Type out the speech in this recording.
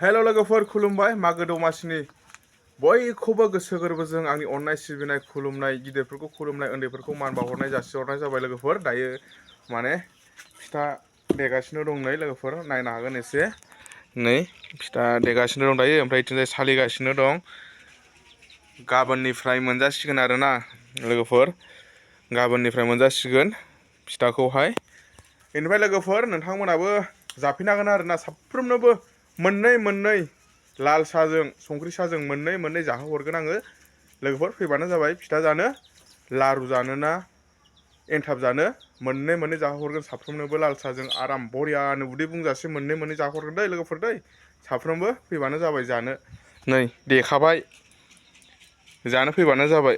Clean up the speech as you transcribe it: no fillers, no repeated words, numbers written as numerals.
हेल' लोगोफोर खुलुमबाय मागो दमासिनि बयखौबो गोसो गोरबोजों आंनि अननाय सिबिनाय खुलुमनाय गिदिरफोरखौ खुलुमनाय उन्दैफोरखौ मान बावहरनाय जासिहरनाय जाबाय लोगोफोर। दायो माने फिथा देगासिनो दं नै लोगोफोर नायनो हागोन एसे नै फिथा देगासिनो दं दायो ओमफ्राय इथिंजाय सालिगासिनो दं। गाबोननिफ्राय मोनजासिगोन आरोना लोगोफोर, गाबोननिफ्राय मोनजासिगोन फिथाखौहाय। बेनिफ्राय लोगोफोर नोंथांमोनाबो जाफैनांगोन आरोना साफ्रोमनोबो मोननै लाल साहाजों संख्रि साहाजों मोननै जाहोहरगोन आङो। लोगोफोर फैबानो जाबाय फिथा जानो, लारु जानो ना एनथाब जानो मोननै जाहोहरगोन साफ्रोमनोबो लाल साहाजों आराम बरियानो उदै बुंजासे मोननै जाहोहरगोन दै लोगोफोर दै। साफ्रोमबो फैबानो जाबाय जानो। नै देखाबाय, जानो फैबानो जाबाय।